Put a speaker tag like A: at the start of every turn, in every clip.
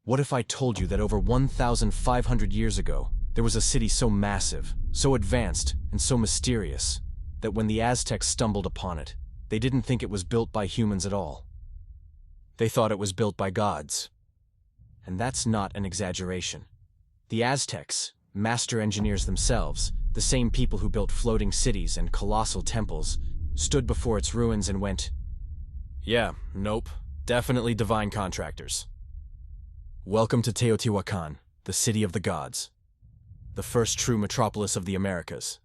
A: What if I told you that over 1,500 years ago, there was a city so massive, so advanced, and so mysterious, that when the Aztecs stumbled upon it, they didn't think it was built by humans at all. They thought it was built by gods. And that's not an exaggeration. The Aztecs, master engineers themselves, the same people who built floating cities and colossal temples, stood before its ruins and went, "Yeah, nope, definitely divine contractors." Welcome to Teotihuacan, the city of the gods. The first true metropolis of the Americas.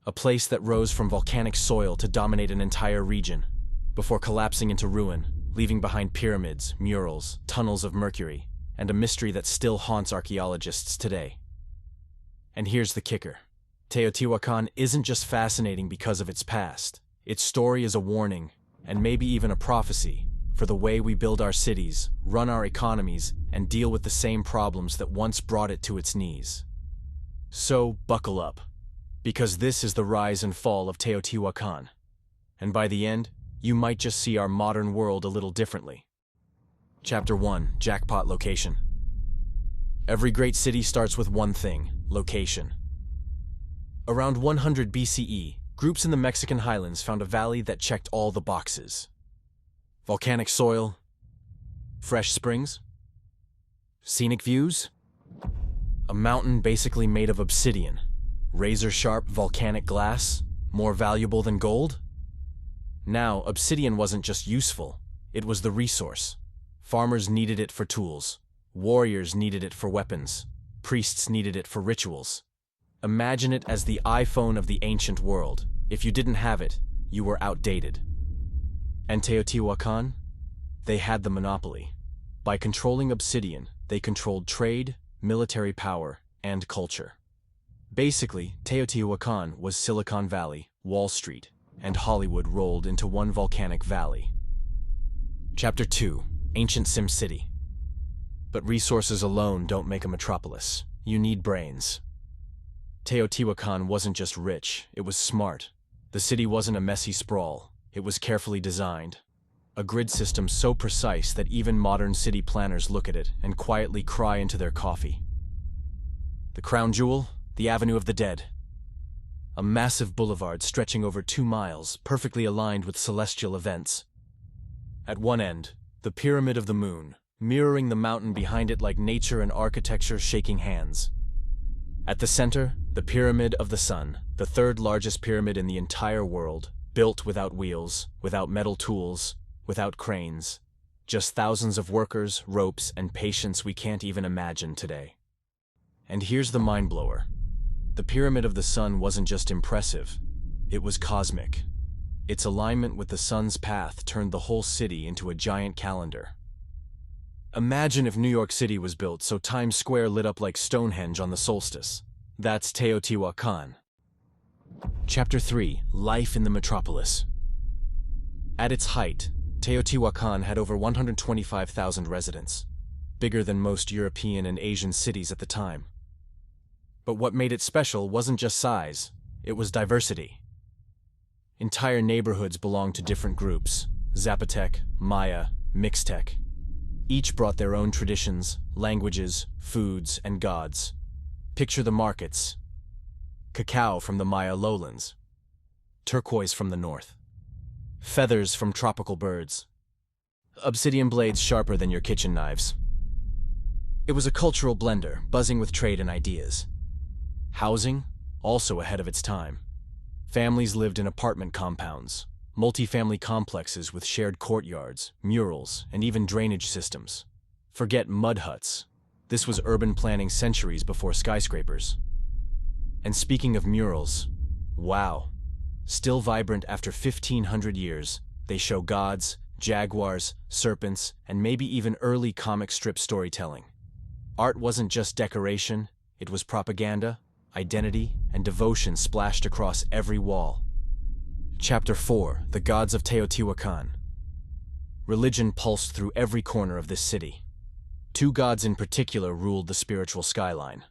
A: A place that rose from volcanic soil to dominate an entire region, before collapsing into ruin, leaving behind pyramids, murals, tunnels of mercury, and a mystery that still haunts archaeologists today. And here's the kicker. Teotihuacan isn't just fascinating because of its past. Its story is a warning, and maybe even a prophecy, for the way we build our cities, run our economies, and deal with the same problems that once brought it to its knees. So, buckle up, because this is the rise and fall of Teotihuacan. And by the end, you might just see our modern world a little differently. Chapter 1: Jackpot Location. Every great city starts with one thing: location. Around 100 BCE, groups in the Mexican highlands found a valley that checked all the boxes. Volcanic soil, fresh springs, scenic views, a mountain basically made of obsidian, razor-sharp volcanic glass, more valuable than gold. Now, obsidian wasn't just useful, it was the resource. Farmers needed it for tools, warriors needed it for weapons, priests needed it for rituals. Imagine it as the iPhone of the ancient world. If you didn't have it, you were outdated. And Teotihuacan? They had the monopoly. By controlling obsidian, they controlled trade, military power, and culture. Basically, Teotihuacan was Silicon Valley, Wall Street, and Hollywood rolled into one volcanic valley. Chapter 2: Ancient Sim City. But resources alone don't make a metropolis. You need brains. Teotihuacan wasn't just rich, it was smart. The city wasn't a messy sprawl, it was carefully designed. A grid system so precise that even modern city planners look at it and quietly cry into their coffee. The crown jewel? The Avenue of the Dead. A massive boulevard stretching over 2 miles, perfectly aligned with celestial events. At one end, the Pyramid of the Moon, mirroring the mountain behind it like nature and architecture shaking hands. At the center, the Pyramid of the Sun, the third largest pyramid in the entire world, built without wheels, without metal tools, without cranes. Just thousands of workers, ropes, and patience we can't even imagine today. And here's the mind-blower. The Pyramid of the Sun wasn't just impressive, it was cosmic. Its alignment with the sun's path turned the whole city into a giant calendar. Imagine if New York City was built so Times Square lit up like Stonehenge on the solstice. That's Teotihuacan. Chapter 3: Life in the Metropolis. At its height, Teotihuacan had over 125,000 residents, bigger than most European and Asian cities at the time. But what made it special wasn't just size, it was diversity. Entire neighborhoods belonged to different groups: Zapotec, Maya, Mixtec. Each brought their own traditions, languages, foods, and gods. Picture the markets. Cacao from the Maya lowlands. Turquoise from the north. Feathers from tropical birds. Obsidian blades sharper than your kitchen knives. It was a cultural blender, buzzing with trade and ideas. Housing, also ahead of its time. Families lived in apartment compounds, multifamily complexes with shared courtyards, murals, and even drainage systems. Forget mud huts. This was urban planning centuries before skyscrapers. And speaking of murals, wow. Still vibrant after 1,500 years, they show gods, jaguars, serpents, and maybe even early comic strip storytelling. Art wasn't just decoration, it was propaganda, identity, and devotion splashed across every wall. Chapter 4: The Gods of Teotihuacan. Religion pulsed through every corner of this city. 2 gods in particular ruled the spiritual skyline.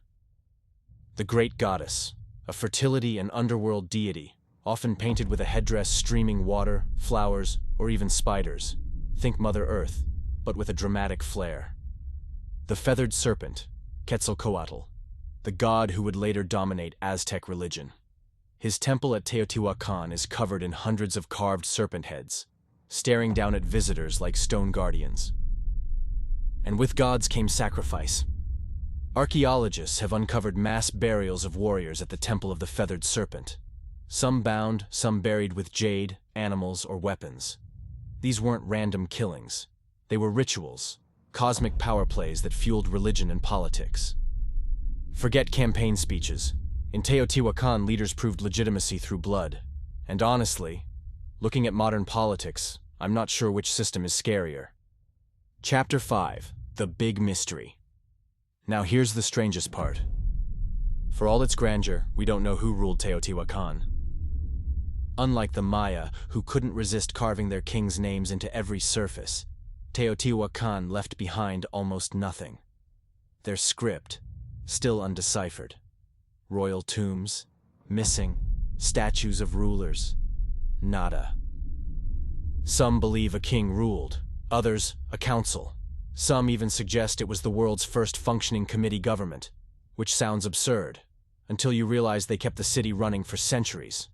A: The Great Goddess, a fertility and underworld deity, often painted with a headdress streaming water, flowers, or even spiders. Think Mother Earth, but with a dramatic flair. The feathered serpent, Quetzalcoatl, the god who would later dominate Aztec religion. His temple at Teotihuacan is covered in hundreds of carved serpent heads, staring down at visitors like stone guardians. And with gods came sacrifice. Archaeologists have uncovered mass burials of warriors at the temple of the feathered serpent. Some bound, some buried with jade, animals, or weapons. These weren't random killings. They were rituals, cosmic power plays that fueled religion and politics. Forget campaign speeches. In Teotihuacan, leaders proved legitimacy through blood. And honestly, looking at modern politics, I'm not sure which system is scarier. Chapter 5. The Big Mystery. Now here's the strangest part. For all its grandeur, we don't know who ruled Teotihuacan. Unlike the Maya, who couldn't resist carving their kings' names into every surface, Teotihuacan left behind almost nothing. Their script, still undeciphered. Royal tombs, missing, statues of rulers, nada. Some believe a king ruled, others a council. Some even suggest it was the world's first functioning committee government, which sounds absurd, until you realize they kept the city running for centuries.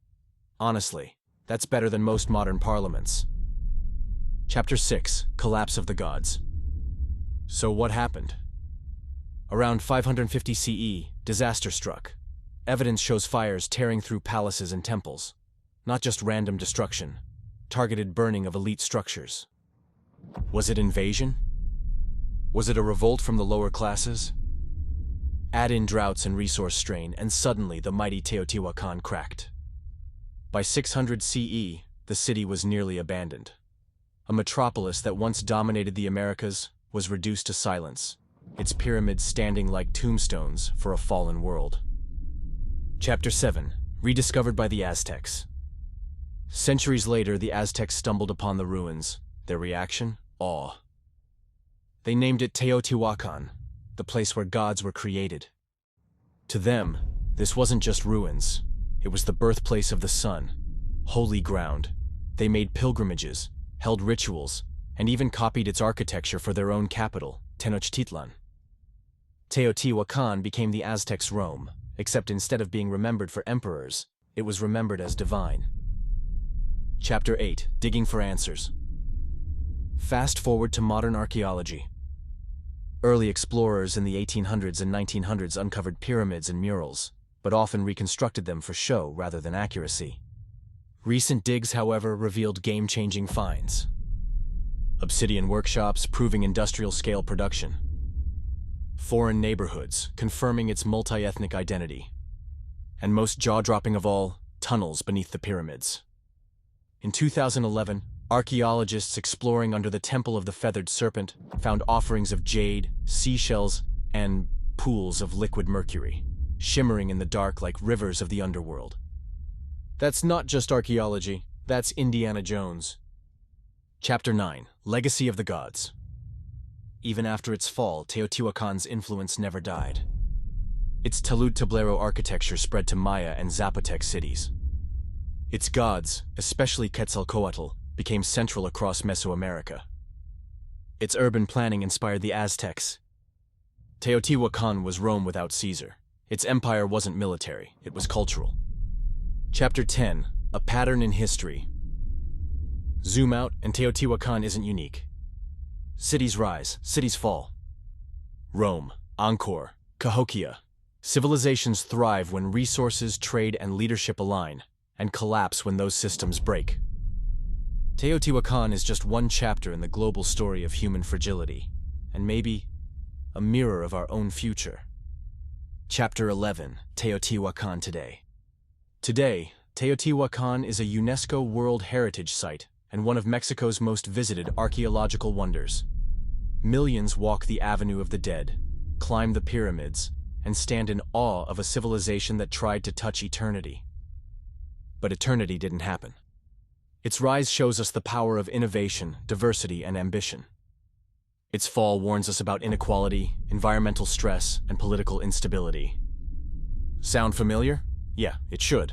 A: Honestly, that's better than most modern parliaments. Chapter 6. Collapse of the Gods. So what happened? Around 550 CE, disaster struck. Evidence shows fires tearing through palaces and temples. Not just random destruction, targeted burning of elite structures. Was it invasion? Was it a revolt from the lower classes? Add in droughts and resource strain, and suddenly the mighty Teotihuacan cracked. By 600 CE, the city was nearly abandoned. A metropolis that once dominated the Americas was reduced to silence, its pyramids standing like tombstones for a fallen world. Chapter 7. Rediscovered by the Aztecs. Centuries later, the Aztecs stumbled upon the ruins. Their reaction? Awe. They named it Teotihuacan, the place where gods were created. To them, this wasn't just ruins. It was the birthplace of the sun, holy ground. They made pilgrimages, held rituals, and even copied its architecture for their own capital, Tenochtitlan. Teotihuacan became the Aztecs' Rome, except instead of being remembered for emperors, it was remembered as divine. Chapter 8. Digging for Answers. Fast forward to modern archaeology. Early explorers in the 1800s and 1900s uncovered pyramids and murals, but often reconstructed them for show rather than accuracy. Recent digs, however, revealed game-changing finds. Obsidian workshops proving industrial-scale production. Foreign neighborhoods confirming its multi-ethnic identity. And most jaw-dropping of all, tunnels beneath the pyramids. In 2011, archaeologists exploring under the Temple of the Feathered Serpent found offerings of jade, seashells, and pools of liquid mercury, shimmering in the dark like rivers of the underworld. That's not just archaeology, that's Indiana Jones. Chapter 9. Legacy of the Gods. Even after its fall, Teotihuacan's influence never died. Its talud tablero architecture spread to Maya and Zapotec cities. Its gods, especially Quetzalcoatl, became central across Mesoamerica. Its urban planning inspired the Aztecs. Teotihuacan was Rome without Caesar. Its empire wasn't military, it was cultural. Chapter 10. A Pattern in History. Zoom out, and Teotihuacan isn't unique. Cities rise, cities fall. Rome, Angkor, Cahokia. Civilizations thrive when resources, trade, and leadership align, and collapse when those systems break. Teotihuacan is just one chapter in the global story of human fragility, and maybe a mirror of our own future. Chapter 11. Teotihuacan Today. Today, Teotihuacan is a UNESCO World Heritage Site and one of Mexico's most visited archaeological wonders. Millions walk the Avenue of the Dead, climb the pyramids, and stand in awe of a civilization that tried to touch eternity. But eternity didn't happen. Its rise shows us the power of innovation, diversity, and ambition. Its fall warns us about inequality, environmental stress, and political instability. Sound familiar? Yeah, it should.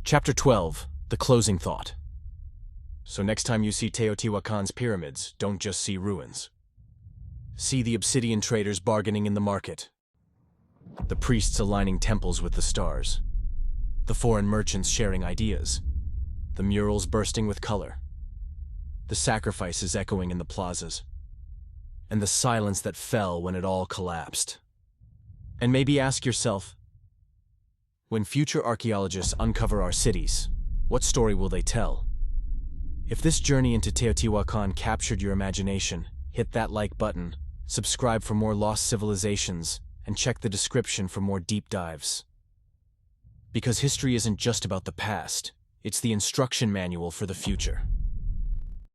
A: Chapter 12. The Closing Thought. So next time you see Teotihuacan's pyramids, don't just see ruins. See the Obsidian traders bargaining in the market. The priests aligning temples with the stars. The foreign merchants sharing ideas. The murals bursting with color. The sacrifices echoing in the plazas. And the silence that fell when it all collapsed. And maybe ask yourself, when future archaeologists uncover our cities, what story will they tell? If this journey into Teotihuacan captured your imagination, hit that like button, subscribe for more lost civilizations, and check the description for more deep dives. Because history isn't just about the past, it's the instruction manual for the future.